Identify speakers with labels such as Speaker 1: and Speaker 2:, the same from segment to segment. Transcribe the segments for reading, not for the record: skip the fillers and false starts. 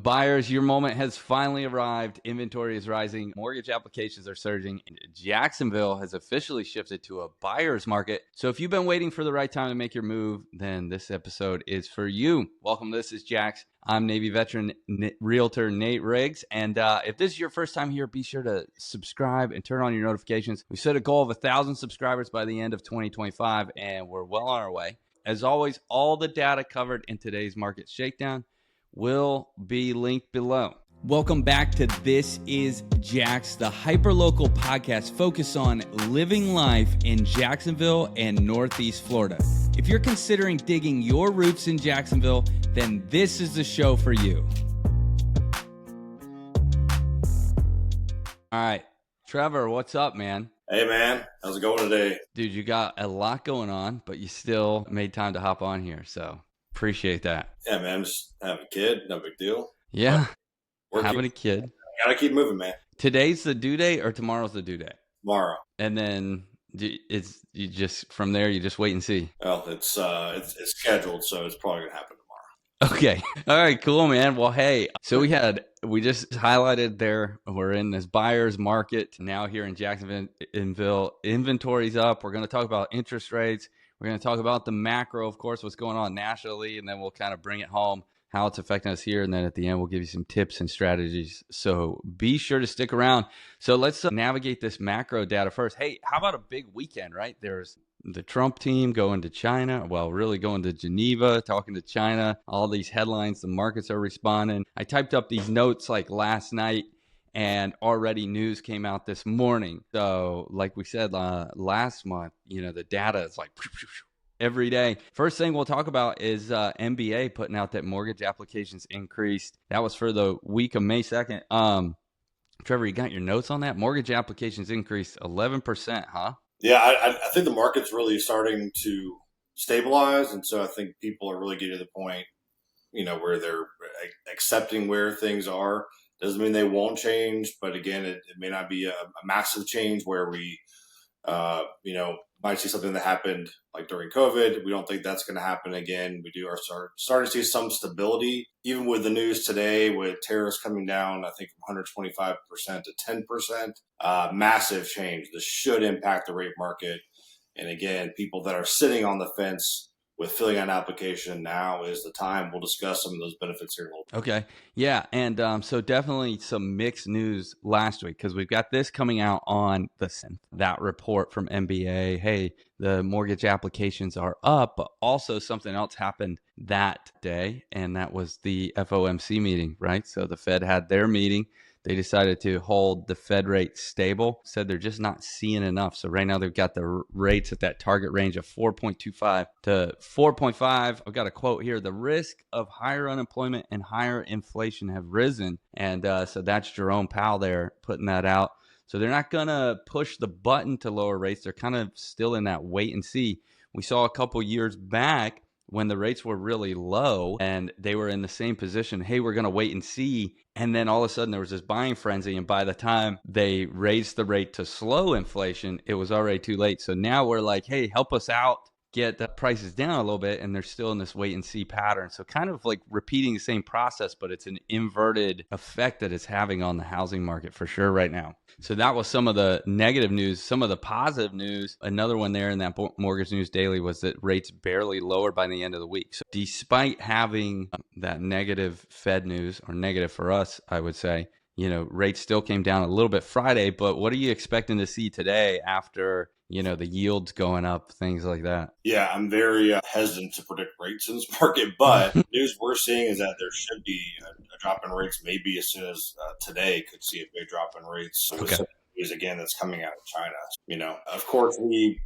Speaker 1: Buyers, your moment has finally arrived. Inventory is rising. Mortgage applications are surging. And Jacksonville has officially shifted to a buyer's market. So if you've been waiting for the right time to make your move, then this episode is for you. Welcome. This is Jax. I'm Navy veteran realtor Nate Riggs. And if this is your first time here, be sure to subscribe and turn on your notifications. We set a goal of 1,000 subscribers by the end of 2025, and we're well on our way. As always, all the data covered in today's market shakedown will be linked below. Welcome back to This is Jax, the hyperlocal podcast focused on living life in Jacksonville and Northeast Florida. If you're considering digging your roots in Jacksonville, then this is the show for you. All right, Trevor, what's up, man?
Speaker 2: Hey, man. How's it going today?
Speaker 1: Dude, you got a lot going on, but you still made time to hop on here, so appreciate that.
Speaker 2: Yeah, man. I'm just having a kid. No big deal.
Speaker 1: Yeah, having a kid.
Speaker 2: Gotta keep moving, man.
Speaker 1: Today's the due date or tomorrow's the due date?
Speaker 2: Tomorrow.
Speaker 1: And then it's you just from there you just wait and see.
Speaker 2: Well, it's scheduled, so it's probably gonna happen tomorrow.
Speaker 1: Okay. All right, cool, man. Well, hey, so we just highlighted there we're in this buyer's market now here in Jacksonville. Inventory's up. We're going to talk about interest rates. We're going to talk about the macro, of course, what's going on nationally, and then we'll kind of bring it home, how it's affecting us here. And then at the end, we'll give you some tips and strategies. So be sure to stick around. So let's navigate this macro data first. Hey, how about a big weekend, right? There's the Trump team going to China. Well, really going to Geneva, talking to China. All these headlines, the markets are responding. I typed up these notes like last night, and already news came out this morning. So like we said last month, the data is like every day. First thing we'll talk about is MBA putting out that mortgage applications increased. That was for the week of May 2nd. Trevor, you got your notes on that? Mortgage applications increased 11%, huh?
Speaker 2: Yeah, I think the market's really starting to stabilize. And so I think people are really getting to the point, where they're accepting where things are. Doesn't mean they won't change, but again, it may not be a massive change where we, might see something that happened like during COVID. We don't think that's going to happen again. We are starting to see some stability, even with the news today with tariffs coming down, I think from 125% to 10%. Massive change. This should impact the rate market. And again, people that are sitting on the fence with filling out an application, now is the time. We'll discuss some of those benefits here in a little bit.
Speaker 1: Okay. Yeah. And so definitely some mixed news last week because we've got this coming out on that report from MBA. Hey, the mortgage applications are up, but also something else happened that day, and that was the FOMC meeting, right? So the Fed had their meeting. They decided to hold the Fed rate stable, said they're just not seeing enough. So right now they've got the rates at that target range of 4.25 to 4.5. I've got a quote here. The risk of higher unemployment and higher inflation have risen. And so that's Jerome Powell there putting that out. So they're not going to push the button to lower rates. They're kind of still in that wait and see. We saw a couple years back when the rates were really low and they were in the same position. Hey, we're going to wait and see. And then all of a sudden there was this buying frenzy. And by the time they raised the rate to slow inflation, it was already too late. So now we're like, hey, help us out, get the prices down a little bit. And they're still in this wait and see pattern. So kind of like repeating the same process, but it's an inverted effect that it's having on the housing market for sure right now. So that was some of the negative news. Some of the positive news, another one there in that Mortgage News Daily was that rates barely lowered by the end of the week. So despite having that negative Fed news, or negative for us, I would say, rates still came down a little bit Friday, but what are you expecting to see today after, the yields going up, things like that?
Speaker 2: Yeah, I'm very hesitant to predict rates in this market, but news we're seeing is that there should be a drop in rates, maybe as soon as today could see a big drop in rates.
Speaker 1: Okay.
Speaker 2: With some news again that's coming out of China. Of course we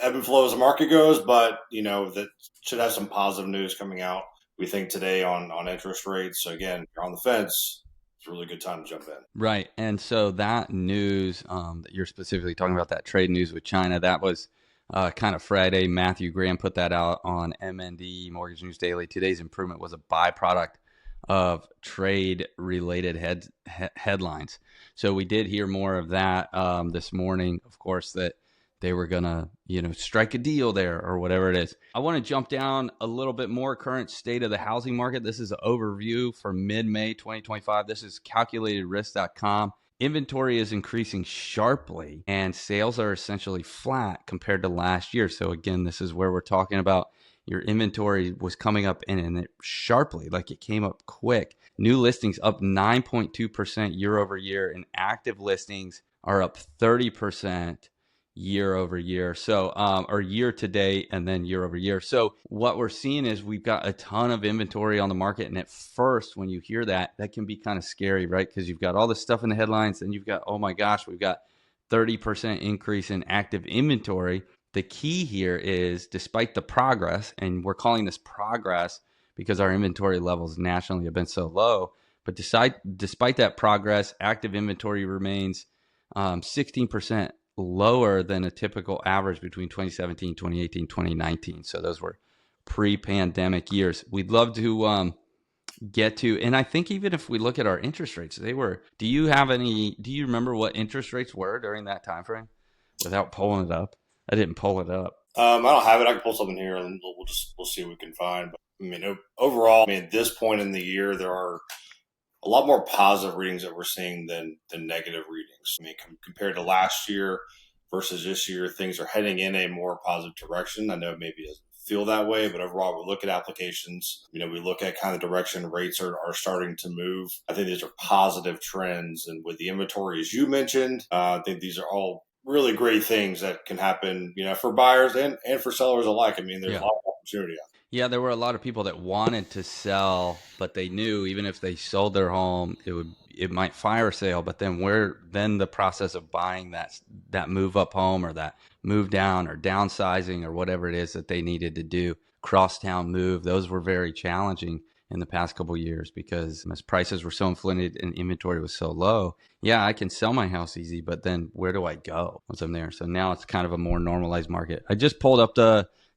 Speaker 2: ebb and flow as the market goes, but that should have some positive news coming out. We think today on interest rates. So again, if you're on the fence, it's a really good time to jump in.
Speaker 1: Right. And so that news that you're specifically talking about, that trade news with China, that was kind of Friday. Matthew Graham put that out on MND, Mortgage News Daily. Today's improvement was a byproduct of trade-related headlines. So we did hear more of that this morning, of course, that they were gonna, strike a deal there or whatever it is. I want to jump down a little bit more. Current state of the housing market. This is an overview for mid-May 2025. This is calculatedrisk.com. Inventory is increasing sharply and sales are essentially flat compared to last year. So again, this is where we're talking about your inventory was coming up and it sharply, like it came up quick. New listings up 9.2% year over year, and active listings are up 30% year over year. So, or year to date and then year over year. So what we're seeing is we've got a ton of inventory on the market. And at first, when you hear that, that can be kind of scary, right? Because you've got all this stuff in the headlines and you've got, oh my gosh, we've got 30% increase in active inventory. The key here is, despite the progress, and we're calling this progress because our inventory levels nationally have been so low, but despite that progress, active inventory remains 16% lower than a typical average between 2017, 2018, 2019. So those were pre-pandemic years. We'd love to get to, and I think even if we look at our interest rates, do you remember what interest rates were during that time frame without pulling it up? I didn't pull it up.
Speaker 2: I don't have it. I can pull something here and we'll see what we can find. But I mean, overall, at this point in the year, there are a lot more positive readings that we're seeing than negative readings. I mean, compared to last year versus this year, things are heading in a more positive direction. I know maybe it doesn't feel that way, but overall, we look at applications, we look at kind of direction rates are starting to move. I think these are positive trends. And with the inventory, as you mentioned, I think these are all really great things that can happen, for buyers and for sellers alike. I mean, there's a lot of opportunity out there.
Speaker 1: Yeah, there were a lot of people that wanted to sell, but they knew even if they sold their home, it might fire sale. But then the process of buying that move up home or that move down or downsizing or whatever it is that they needed to do, crosstown move, those were very challenging in the past couple of years because as prices were so inflated and inventory was so low. Yeah, I can sell my house easy, but then where do I go once I'm there? So now it's kind of a more normalized market. I just pulled up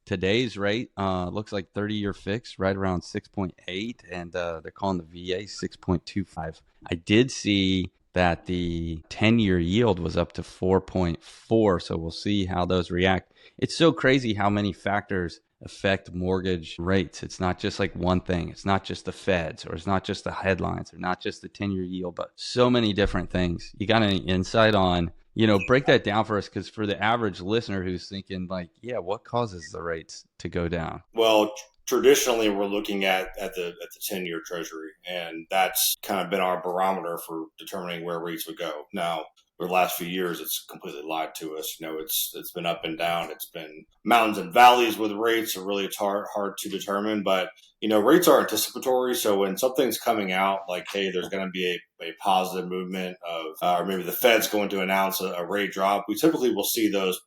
Speaker 1: today's rate. Looks like 30-year fixed right around 6.8, and they're calling the VA 6.25. I did see that the 10-year yield was up to 4.4, so we'll see how those react. It's so crazy how many factors affect mortgage rates. It's not just like one thing. It's not just the feds, or it's not just the headlines, or not just the 10-year yield, but so many different things. You got any insight on, break that down for us? Because for the average listener who's thinking like, yeah, what causes the rates to go down?
Speaker 2: Well, traditionally we're looking at the 10-year treasury, and that's kind of been our barometer for determining where rates would go. Now, for the last few years, it's completely lied to us. It's been up and down. It's been mountains and valleys with rates. So really, it's hard to determine. But rates are anticipatory. So when something's coming out like, hey, there's going to be a positive movement of, or maybe the Fed's going to announce a rate drop, we typically will see those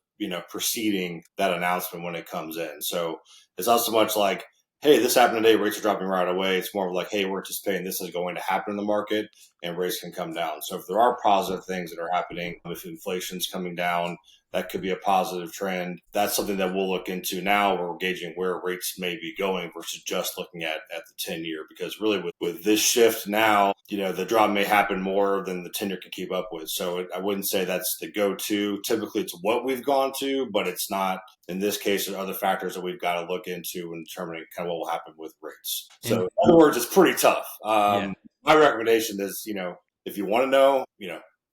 Speaker 2: preceding that announcement when it comes in. So it's not so much like, hey, this happened today, rates are dropping right away. It's more of like, hey, we're anticipating this is going to happen in the market and rates can come down. So if there are positive things that are happening, if inflation's coming down, that could be a positive trend. That's something that we'll look into now. We're gauging where rates may be going versus just looking at the 10-year, because really with this shift now, the drop may happen more than the 10-year can keep up with. So I wouldn't say that's the go-to. Typically, it's what we've gone to, but it's not. In this case, there are other factors that we've got to look into in determining kind of what will happen with rates. So in other words, it's pretty tough. My recommendation is, if you want to know,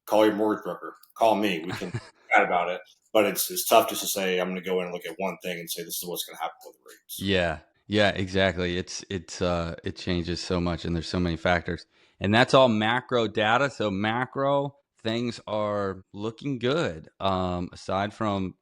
Speaker 2: call your mortgage broker, call me. We can chat about it. But it's tough just to say, I'm going to go in and look at one thing and say, this is what's going to happen with rates.
Speaker 1: Yeah, exactly. It changes so much, and there's so many factors, and that's all macro data. So macro things are looking good. Aside from,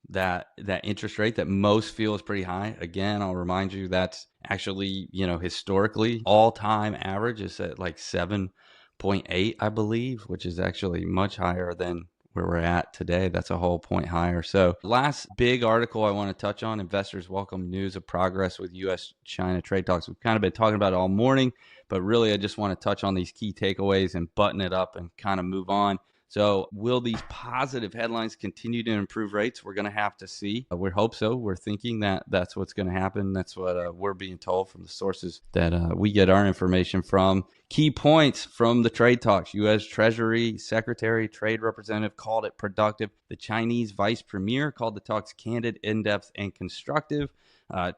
Speaker 1: that interest rate that most feel is pretty high. Again, I'll remind you that's actually, historically all-time average is at like 7.8, I believe, which is actually much higher than where we're at today. That's a whole point higher. So last big article I want to touch on, investors welcome news of progress with U.S.-China trade talks. We've kind of been talking about it all morning, but really I just want to touch on these key takeaways and button it up and kind of move on. So will these positive headlines continue to improve rates? We're going to have to see. We hope so. We're thinking that that's what's going to happen. That's what we're being told from the sources that we get our information from. Key points from the trade talks. U.S. Treasury Secretary, Trade Representative called it productive. The Chinese Vice Premier called the talks candid, in-depth, and constructive.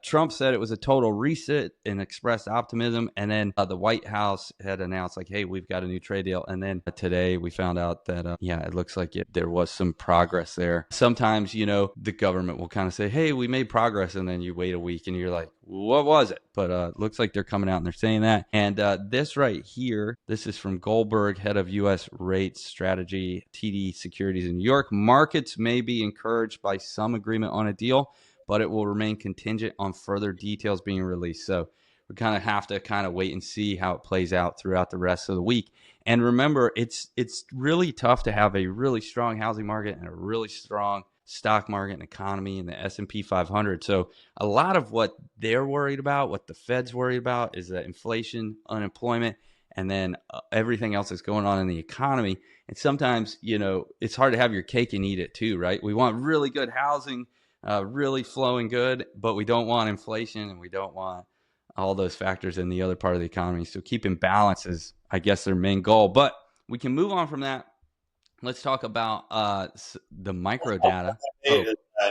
Speaker 1: Trump said it was a total reset and expressed optimism. And then the White House had announced like, hey, we've got a new trade deal. And then today we found out that, it looks like there was some progress there. Sometimes, the government will kind of say, hey, we made progress. And then you wait a week and you're like, what was it? But it looks like they're coming out and they're saying that. And this right here, this is from Goldberg, head of U.S. rates strategy, TD Securities in New York. Markets may be encouraged by some agreement on a deal, but it will remain contingent on further details being released. So we kind of have to wait and see how it plays out throughout the rest of the week. And remember, it's really tough to have a really strong housing market and a really strong stock market and economy in the S&P 500. So a lot of what they're worried about, what the Fed's worried about, is that inflation, unemployment, and then everything else that's going on in the economy. And sometimes, it's hard to have your cake and eat it too, right? We want really good housing, really flowing good, but we don't want inflation and we don't want all those factors in the other part of the economy. So keeping balance is, I guess, their main goal. But we can move on from that. Let's talk about the micro data.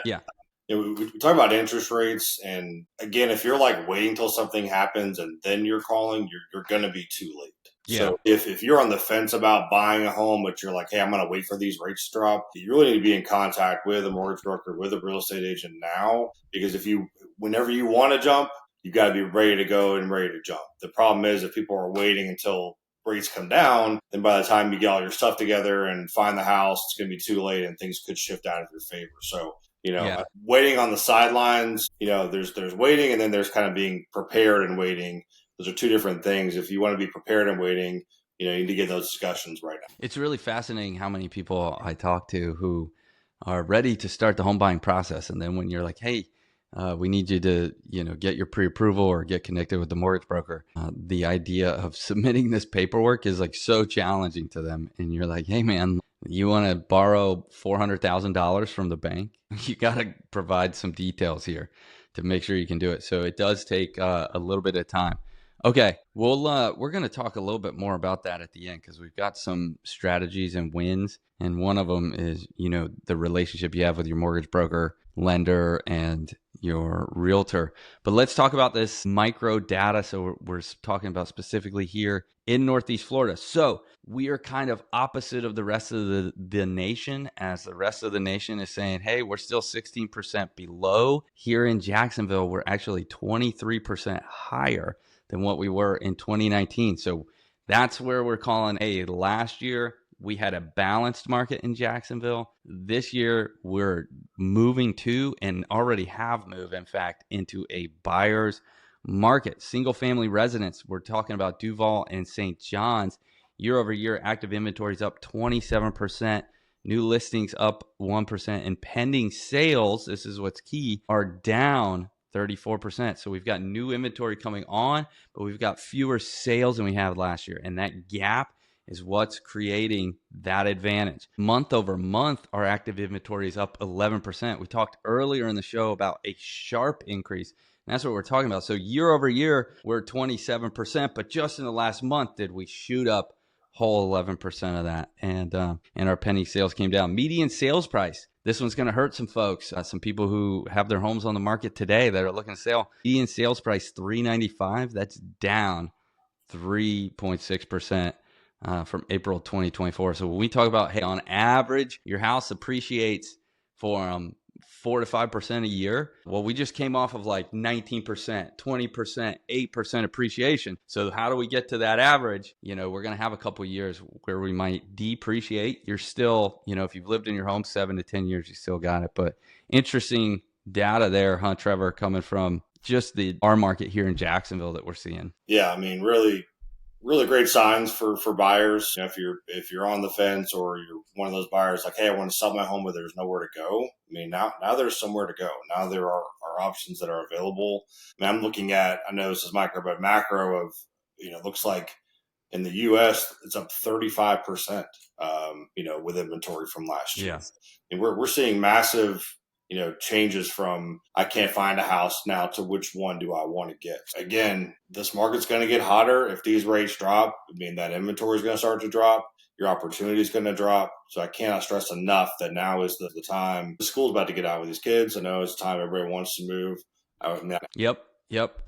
Speaker 1: Yeah.
Speaker 2: We talk about interest rates, and again, if you're like waiting until something happens and then you're calling, you're going to be too late.
Speaker 1: Yeah.
Speaker 2: So if you're on the fence about buying a home, but you're like, hey, I'm going to wait for these rates to drop, you really need to be in contact with a mortgage broker, with a real estate agent now, because whenever you want to jump, you've got to be ready to go and ready to jump. The problem is if people are waiting until rates come down, then by the time you get all your stuff together and find the house, it's going to be too late and things could shift out of your favor. So, waiting on the sidelines, there's waiting and then there's kind of being prepared and waiting. Those are two different things. If you want to be prepared and waiting, you need to get those discussions right now.
Speaker 1: It's really fascinating how many people I talk to who are ready to start the home buying process. And then when you're like, hey, we need you to, get your pre-approval or get connected with the mortgage broker. The idea of submitting this paperwork is like so challenging to them. And you're like, hey, man, you want to borrow $400,000 from the bank? You got to provide some details here to make sure you can do it. So it does take a little bit of time. Okay, we're going to talk a little bit more about that at the end because we've got some strategies and wins. And one of them is, the relationship you have with your mortgage broker, lender, and your realtor. But let's talk about this micro data. So we're talking about specifically here in Northeast Florida. So we are kind of opposite of the rest of the nation, as the rest of the nation is saying, hey, we're still 16% below. Here in Jacksonville, we're actually 23% higher than what we were in 2019. So that's where we're calling, hey, last year we had a balanced market in Jacksonville. This year we're moving to, and already have moved, in fact, into a buyer's market. Single family residents, we're talking about Duval and St. John's. Year over year, active inventory is up 27%. New listings up 1%, and pending sales, this is what's key, are down 34%. So we've got new inventory coming on, but we've got fewer sales than we had last year. And that gap is what's creating that advantage. Month over month, our active inventory is up 11%. We talked earlier in the show about a sharp increase. And that's what we're talking about. So year over year, we're 27%, but just in the last month did we shoot up whole 11% of that. And our penny sales came down. Median sales price. This one's going to hurt some folks, some people who have their homes on the market today that are looking to sell. Median sales price $395. That's down 3.6% from April 2024. So when we talk about, hey, on average, your house appreciates for 4 to 5% a year. Well, we just came off of like 19%, 20%, 8% appreciation. So how do we get to that average? We're going to have a couple of years where we might depreciate. You're still, if you've lived in your home 7 to 10 years, you still got it. But interesting data there, huh, Trevor, coming from just our market here in Jacksonville that we're seeing.
Speaker 2: Yeah, I mean, really great signs for buyers. If you're on the fence or you're one of those buyers like, hey, I want to sell my home, but there's nowhere to go. I mean, now there's somewhere to go. Now there are options that are available. I mean, I'm looking at, I know this is micro, but macro of, looks like In the U.S., it's up 35%. With inventory from last year,
Speaker 1: Yeah.
Speaker 2: and we're seeing massive changes from I can't find a house now to which one do I want to get. Again, this market's going to get hotter if these rates drop. I mean, that inventory is going to start to drop. Your opportunity is going to drop. So I cannot stress enough that now is the time. The school's about to get out with these kids. I know it's time everybody wants to move.
Speaker 1: Yep. Yep.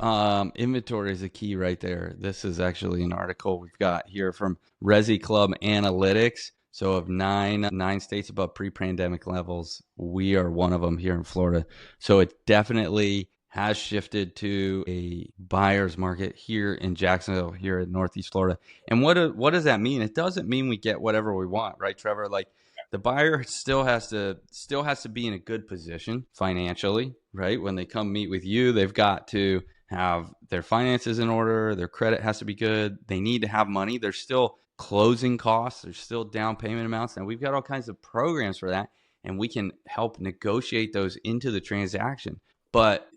Speaker 1: Inventory is a key right there. This is actually an article we've got here from Resi Club Analytics. So of nine states above pre-pandemic levels, we are one of them here in Florida. So it definitely has shifted to a buyer's market here in Jacksonville, here in Northeast Florida. And what does that mean? It doesn't mean we get whatever we want, right, Trevor? Like the buyer still has to be in a good position financially, right? When they come meet with you, they've got to have their finances in order, their credit has to be good, they need to have money. There's still closing costs, there's still down payment amounts, and we've got all kinds of programs for that, and we can help negotiate those into the transaction. But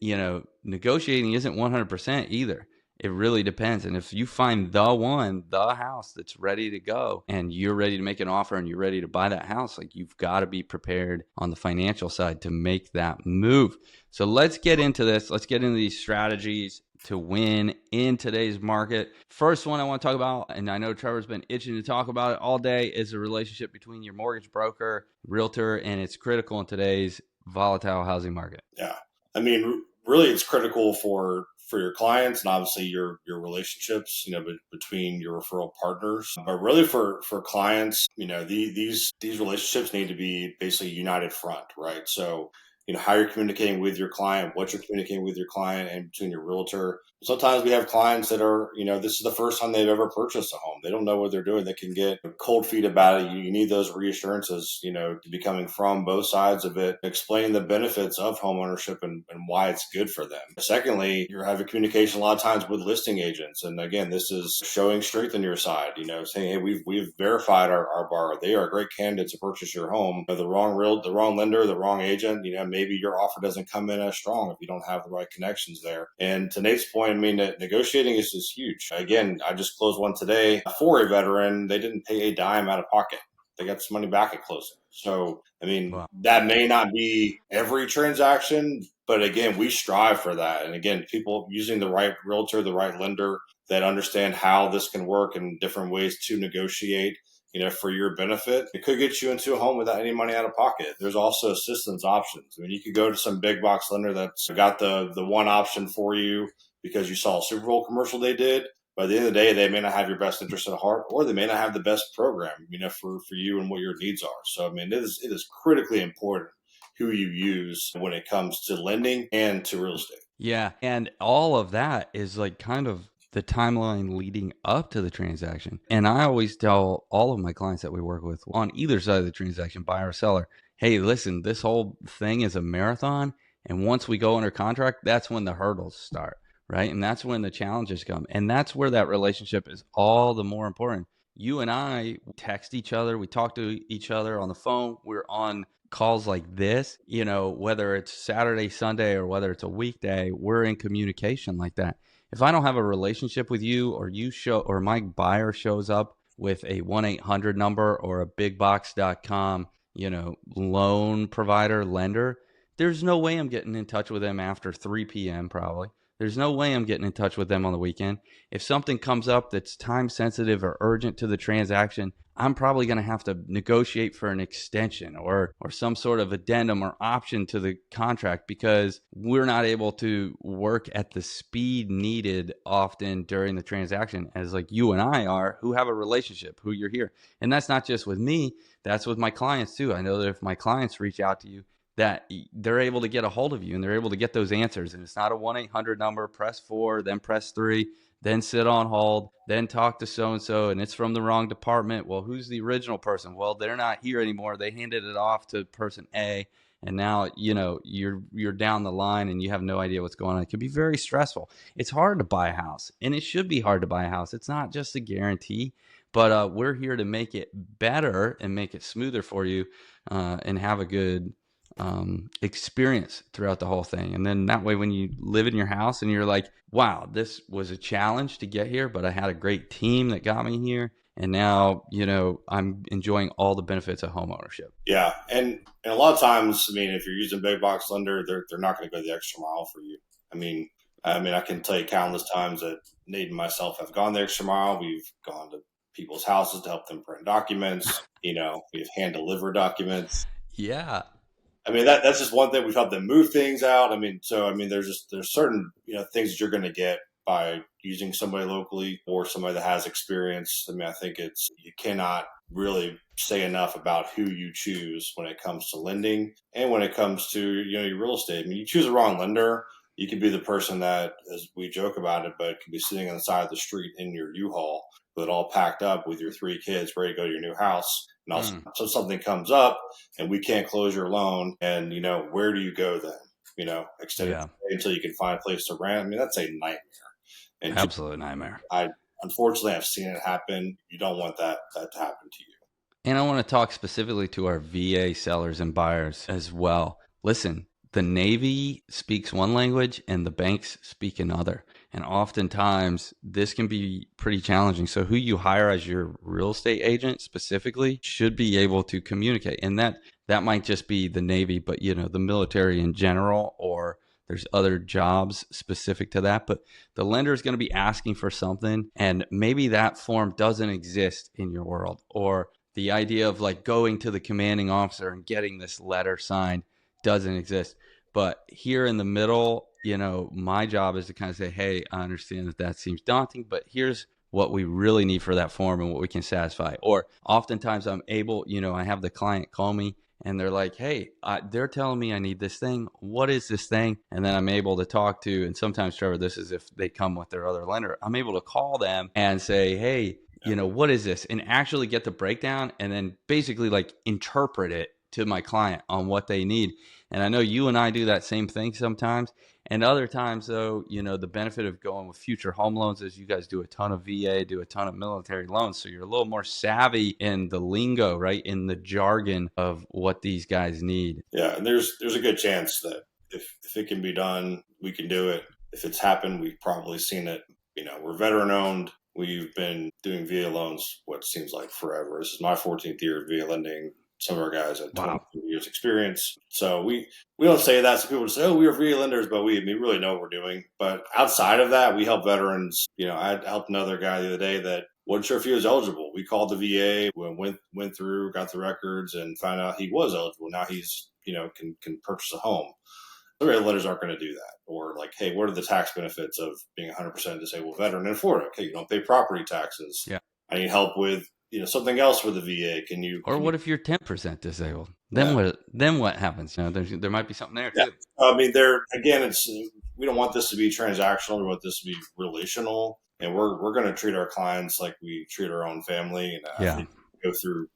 Speaker 1: negotiating isn't 100% either. It really depends. And if you find the house that's ready to go and you're ready to make an offer and you're ready to buy that house, like you've got to be prepared on the financial side to make that move. So let's get into this. Let's get into these strategies to win in today's market. First one I want to talk about, and I know Trevor's been itching to talk about it all day, is the relationship between your mortgage broker, realtor, and it's critical in today's volatile housing market.
Speaker 2: Yeah. I mean, really, it's critical for your clients and obviously your relationships, between your referral partners. But really, for clients, these relationships need to be basically united front, right? So, how you're communicating with your client, what you're communicating with your client, and between your realtor. Sometimes we have clients that are, this is the first time they've ever purchased a home. They don't know what they're doing. They can get cold feet about it. You need those reassurances, to be coming from both sides of it, explaining the benefits of home ownership and why it's good for them. Secondly, you're having communication a lot of times with listing agents. And again, this is showing strength on your side, saying, hey, we've verified our borrower. They are a great candidate to purchase your home. The wrong lender, the wrong agent, maybe your offer doesn't come in as strong if you don't have the right connections there. And to Nate's point, I mean, negotiating is huge. Again, I just closed one today for a veteran. They didn't pay a dime out of pocket. They got some money back at closing. So, I mean, wow. That may not be every transaction, but again, we strive for that. And again, people using the right realtor, the right lender that understand how this can work and different ways to negotiate, for your benefit. It could get you into a home without any money out of pocket. There's also assistance options. I mean, you could go to some big box lender that's got the one option for you because you saw a Super Bowl commercial they did. But at the end of the day, they may not have your best interest at heart, or they may not have the best program, for you and what your needs are. So, I mean, it is critically important who you use when it comes to lending and to real estate.
Speaker 1: Yeah. And all of that is like kind of the timeline leading up to the transaction. And I always tell all of my clients that we work with on either side of the transaction, buyer or seller, hey, listen, this whole thing is a marathon. And once we go under contract, that's when the hurdles start, right? And that's when the challenges come. And that's where that relationship is all the more important. You and I text each other. We talk to each other on the phone. We're on calls like this, whether it's Saturday, Sunday, or whether it's a weekday, we're in communication like that. If I don't have a relationship with you, or my buyer shows up with a 1-800 number or a bigbox.com, loan provider, lender, there's no way I'm getting in touch with them after 3 p.m. probably. There's no way I'm getting in touch with them on the weekend. If something comes up that's time sensitive or urgent to the transaction, I'm probably going to have to negotiate for an extension or some sort of addendum or option to the contract because we're not able to work at the speed needed often during the transaction as like you and I are, who have a relationship, who you're here. And that's not just with me, that's with my clients too. I know that if my clients reach out to you, that they're able to get a hold of you and they're able to get those answers. And it's not a 1-800 number, press 4, then press 3, then sit on hold, then talk to so-and-so, and it's from the wrong department. Well, who's the original person? Well, they're not here anymore. They handed it off to person A, and now, you're down the line and you have no idea what's going on. It can be very stressful. It's hard to buy a house, and it should be hard to buy a house. It's not just a guarantee, but we're here to make it better and make it smoother for you and have a good experience throughout the whole thing. And then that way, when you live in your house and you're like, wow, this was a challenge to get here, but I had a great team that got me here. And now, I'm enjoying all the benefits of home ownership.
Speaker 2: Yeah, and a lot of times, I mean, if you're using big box lender, they're not going to go the extra mile for you. I mean, I can tell you countless times that Nate and myself have gone the extra mile. We've gone to people's houses to help them print documents. We've hand delivered documents.
Speaker 1: Yeah.
Speaker 2: I mean, that's just one thing. We've helped them move things out. There's certain things that you're going to get by using somebody locally or somebody that has experience. I mean, I think you cannot really say enough about who you choose when it comes to lending and when it comes to your real estate. I mean, you choose the wrong lender, you could be the person that, as we joke about it, but could be sitting on the side of the street in your U-Haul with it all packed up with your 3 kids ready to go to your new house. And also, so something comes up and we can't close your loan, and where do you go then? Extend it until you can find a place to rent. I mean, that's a nightmare. And
Speaker 1: absolute nightmare.
Speaker 2: Unfortunately, I've seen it happen. You don't want that to happen to you.
Speaker 1: And I want to talk specifically to our VA sellers and buyers as well. Listen, the Navy speaks one language and the banks speak another. And oftentimes this can be pretty challenging. So who you hire as your real estate agent specifically should be able to communicate. And that might just be the Navy, but the military in general, or there's other jobs specific to that. But the lender is going to be asking for something, and maybe that form doesn't exist in your world, or the idea of like going to the commanding officer and getting this letter signed doesn't exist. But here in the middle, my job is to kind of say, hey, I understand that seems daunting, but here's what we really need for that form and what we can satisfy. Or oftentimes I'm able, I have the client call me and they're like, hey, they're telling me I need this thing. What is this thing? And then I'm able to talk to, and sometimes, Trevor, this is if they come with their other lender, I'm able to call them and say, hey, what is this? And actually get the breakdown and then basically like interpret it to my client on what they need. And I know you and I do that same thing sometimes. And other times, though, the benefit of going with future home loans is you guys do a ton of VA, do a ton of military loans. So you're a little more savvy in the lingo, right? In the jargon of what these guys need.
Speaker 2: Yeah. And there's a good chance that if it can be done, we can do it. If it's happened, we've probably seen it. We're veteran owned. We've been doing VA loans what seems like forever. This is my 14th year of VA lending. Some of our guys have 20 years experience. So we don't say that. So people say, oh, we are VA lenders, but we really know what we're doing. But outside of that, we help veterans. I helped another guy the other day that wasn't sure if he was eligible. We called the VA, went through, got the records, and found out he was eligible. Now he's, can purchase a home. The VA lenders aren't going to do that. Or like, hey, what are the tax benefits of being a 100% disabled veteran in Florida? Okay, you don't pay property taxes.
Speaker 1: Yeah.
Speaker 2: I need help with something else for the VA.
Speaker 1: Or what if you're 10% disabled? Then what happens? There might be something there too.
Speaker 2: I mean, we don't want this to be transactional. We want this to be relational, and we're going to treat our clients like we treat our own family. And I think go through,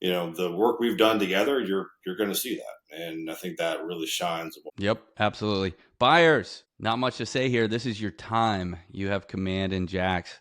Speaker 2: the work we've done together. You're going to see that, and I think that really shines.
Speaker 1: Yep, absolutely. Buyers, not much to say here. This is your time. You have command in Jax.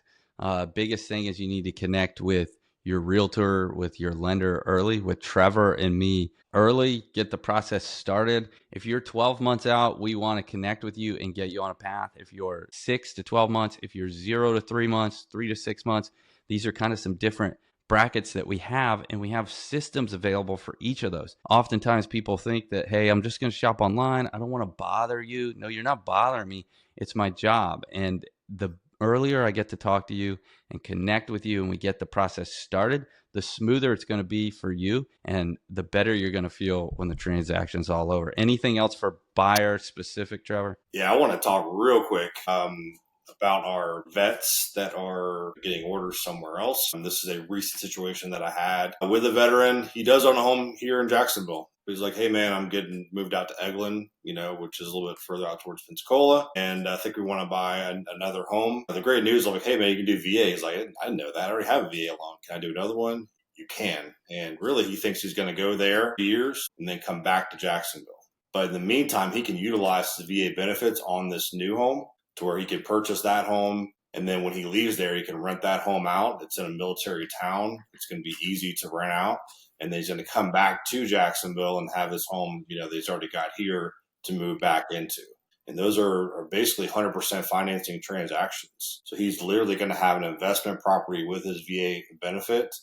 Speaker 1: Biggest thing is you need to connect with your realtor, with your lender early, with Trevor and me early, get the process started. If you're 12 months out, we want to connect with you and get you on a path. If you're 6 to 12 months, if you're 0 to 3 months, 3 to 6 months, these are kind of some different brackets that we have, and we have systems available for each of those. Oftentimes people think that, hey, I'm just going to shop online. I don't want to bother you. No, you're not bothering me. It's my job. And the earlier I get to talk to you and connect with you and we get the process started, the smoother it's going to be for you and the better you're going to feel when the transaction's all over. Anything else for buyer specific, Trevor?
Speaker 2: Yeah, I want to talk real quick about our vets that are getting orders somewhere else. This is a recent situation that I had with a veteran. He does own a home here in Jacksonville. He's like, hey, man, I'm getting moved out to Eglin, which is a little bit further out towards Pensacola. And I think we want to buy another home. The great news, I'm like, hey, man, you can do VA. He's like, I didn't know that. I already have a VA loan. Can I do another one? You can. And really, he thinks he's going to go there for years and then come back to Jacksonville. But in the meantime, he can utilize the VA benefits on this new home to where he can purchase that home. And then when he leaves there, he can rent that home out. It's in a military town. It's going to be easy to rent out. and then he's going to come back to Jacksonville and have his home, that he's already got here to move back into. And those are basically 100% financing transactions. So he's literally going to have an investment property with his VA benefit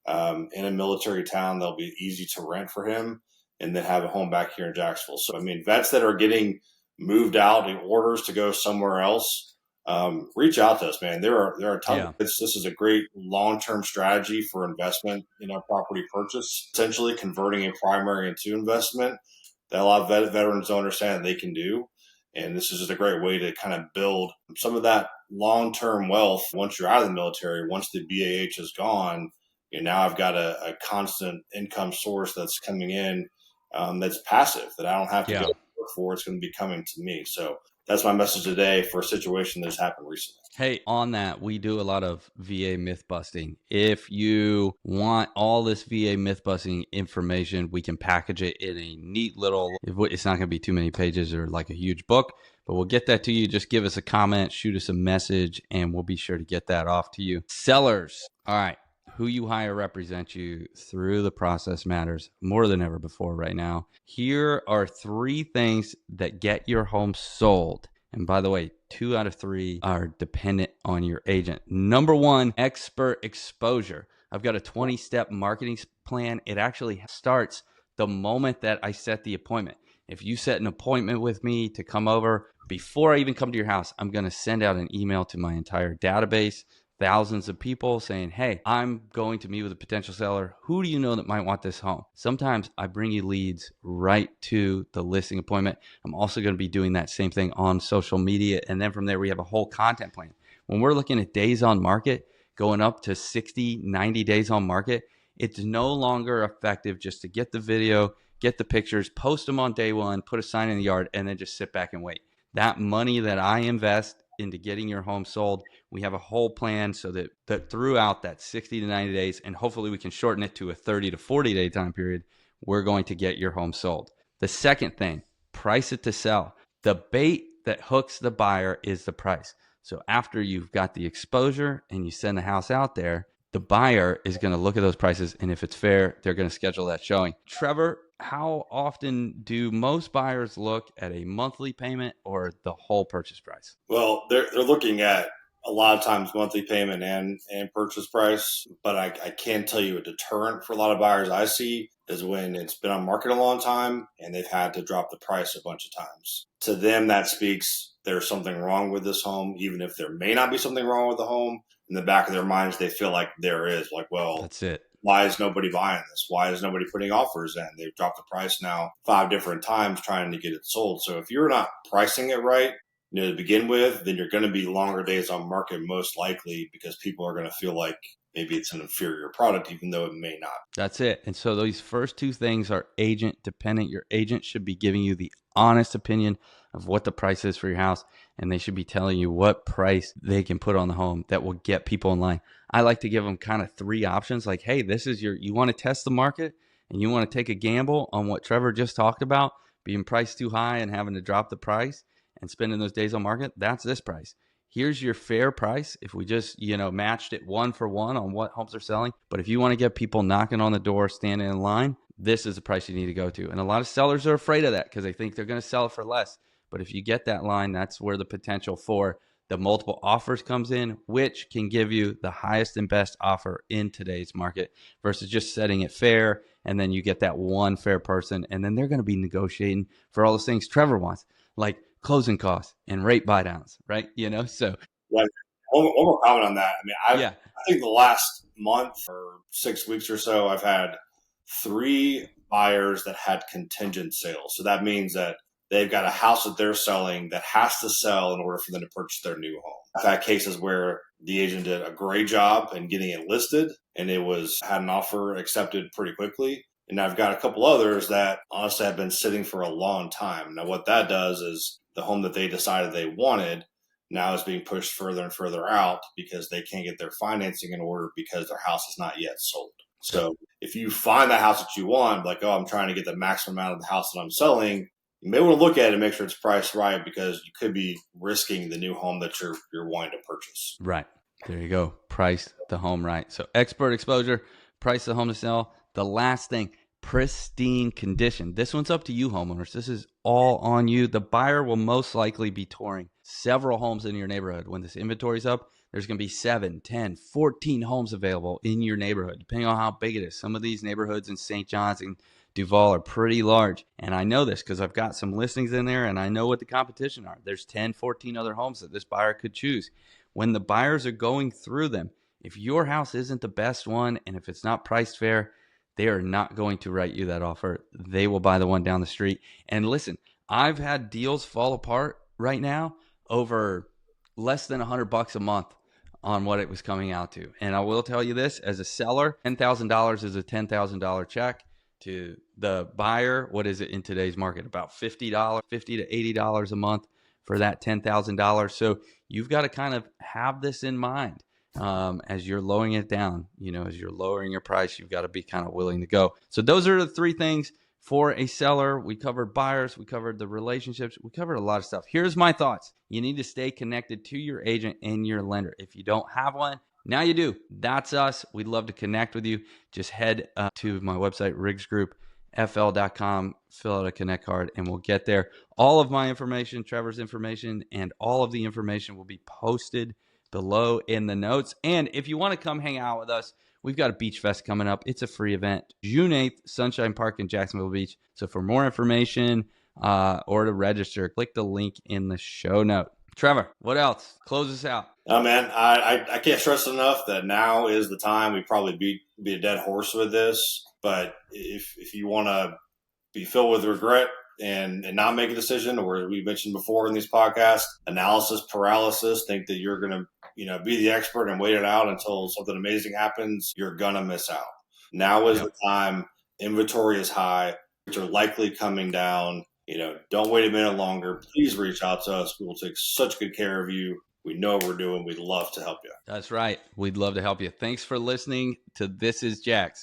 Speaker 2: in a military town that'll be easy to rent for him, and then have a home back here in Jacksonville. So, vets that are getting moved out in orders to go somewhere else, reach out to us, man. There are tons of this is a great long-term strategy for investment in a property purchase, essentially converting a primary into investment that a lot of veterans don't understand that they can do. And this is just a great way to kind of build some of that long-term wealth once you're out of the military. Once the BAH is gone, now I've got a constant income source that's coming in that's passive, that I don't have to go work for. It's going to be coming to me. So that's my message today for a situation that's happened recently.
Speaker 1: Hey, on that, we do a lot of VA myth busting. If you want all this VA myth busting information, we can package it in a neat little, it's not going to be too many pages or like a huge book, but we'll get that to you. Just give us a comment, shoot us a message, and we'll be sure to get that off to you. Sellers, all right. Who you hire represents you through the process matters more than ever before right now. Here are 3 things that get your home sold. And by the way, 2 out of 3 are dependent on your agent. Number 1, expert exposure. I've got a 20-step marketing plan. It actually starts the moment that I set the appointment. If you set an appointment with me to come over, before I even come to your house, I'm going to send out an email to my entire database, thousands of people, saying, hey, I'm going to meet with a potential seller. Who do you know that might want this home? Sometimes I bring you leads right to the listing appointment. I'm also going to be doing that same thing on social media. And then from there, we have a whole content plan. When we're looking at days on market, going up to 60, 90 days on market, it's no longer effective just to get the video, get the pictures, post them on day 1, put a sign in the yard, and then just sit back and wait. That money that I invest into getting your home sold, we have a whole plan so that throughout that 60 to 90 days, and hopefully we can shorten it to a 30 to 40 day time period, we're going to get your home sold. The second thing, price it to sell. The bait that hooks the buyer is the price. So after you've got the exposure and you send the house out there, the buyer is going to look at those prices, and if it's fair, they're going to schedule that showing. Trevor, how often do most buyers look at a monthly payment or the whole purchase price?
Speaker 2: Well, they're looking at a lot of times monthly payment and purchase price, but I can tell you a deterrent for a lot of buyers I see is when it's been on market a long time and they've had to drop the price a bunch of times. To them, that speaks there's something wrong with this home, even if there may not be something wrong with the home. In the back of their minds, they feel like there is. Like, well,
Speaker 1: that's it.
Speaker 2: Why is nobody buying this? Why is nobody putting offers in? They've dropped the price now 5 different times trying to get it sold. So if you're not pricing it right, to begin with, then you're going to be longer days on market most likely, because people are going to feel like maybe it's an inferior product, even though it may not.
Speaker 1: That's it. And so these first 2 things are agent dependent. Your agent should be giving you the honest opinion of what the price is for your house, and they should be telling you what price they can put on the home that will get people in line. I like to give them kind of 3 options. Like, hey, this is you want to test the market and you want to take a gamble on what Trevor just talked about, being priced too high and having to drop the price and spending those days on market. That's this price. Here's your fair price if we just, matched it 1 for 1 on what homes are selling. But if you want to get people knocking on the door, standing in line, this is the price you need to go to. And a lot of sellers are afraid of that because they think they're going to sell it for less. But if you get that line, that's where the potential for the multiple offers comes in, which can give you the highest and best offer in today's market versus just setting it fair. And then you get that one fair person, and then they're going to be negotiating for all those things Trevor wants, like closing costs and rate buy downs, right? So.
Speaker 2: Right. One more comment on that. I think the last month or 6 weeks or so, I've had 3 buyers that had contingent sales. So that means that they've got a house that they're selling that has to sell in order for them to purchase their new home. I've had cases where the agent did a great job in getting it listed, and it had an offer accepted pretty quickly. And I've got a couple others that honestly have been sitting for a long time. Now, what that does is the home that they decided they wanted now is being pushed further and further out because they can't get their financing in order because their house is not yet sold. So if you find the house that you want, like, oh, I'm trying to get the maximum amount of the house that I'm selling, you may want to look at it and make sure it's priced right, because you could be risking the new home that you're wanting to purchase.
Speaker 1: Right. There you go. Price the home right. So expert exposure, price the home to sell. The last thing, pristine condition. This one's up to you, homeowners. This is all on you. The buyer will most likely be touring several homes in your neighborhood. When this inventory's up, there's going to be 7, 10, 14 homes available in your neighborhood, depending on how big it is. Some of these neighborhoods in St. John's and Duval are pretty large. And I know this because I've got some listings in there and I know what the competition are. There's 10, 14 other homes that this buyer could choose. When the buyers are going through them, if your house isn't the best one and if it's not priced fair, they are not going to write you that offer. They will buy the one down the street. And listen, I've had deals fall apart right now over less than $100 a month on what it was coming out to. And I will tell you this, as a seller, $10,000 is a $10,000 check. To the buyer, what is it in today's market? About $50, $50 to $80 a month for that $10,000. So you've got to kind of have this in mind as you're lowering it down. As you're lowering your price, you've got to be kind of willing to go. So those are the 3 things for a seller. We covered buyers, we covered the relationships, we covered a lot of stuff. Here's my thoughts. You need to stay connected to your agent and your lender. If you don't have one, now you do. That's us. We'd love to connect with you. Just head to my website, riggsgroupfl.com, fill out a connect card, and we'll get there. All of my information, Trevor's information, and all of the information will be posted below in the notes. And if you want to come hang out with us, we've got a Beach Fest coming up. It's a free event, June 8th, Sunshine Park in Jacksonville Beach. So for more information or to register, click the link in the show note. Trevor, what else? Close us out.
Speaker 2: Oh, man, I can't stress enough that now is the time. We probably be a dead horse with this, but if you want to be filled with regret and not make a decision, or as we mentioned before in these podcasts, analysis paralysis, think that you're going to be the expert and wait it out until something amazing happens, you're going to miss out. Now is the time. Inventory is high, which are likely coming down. Don't wait a minute longer. Please reach out to us. We will take such good care of you. We know what we're doing. We'd love to help you.
Speaker 1: That's right. We'd love to help you. Thanks for listening to This Is Jax.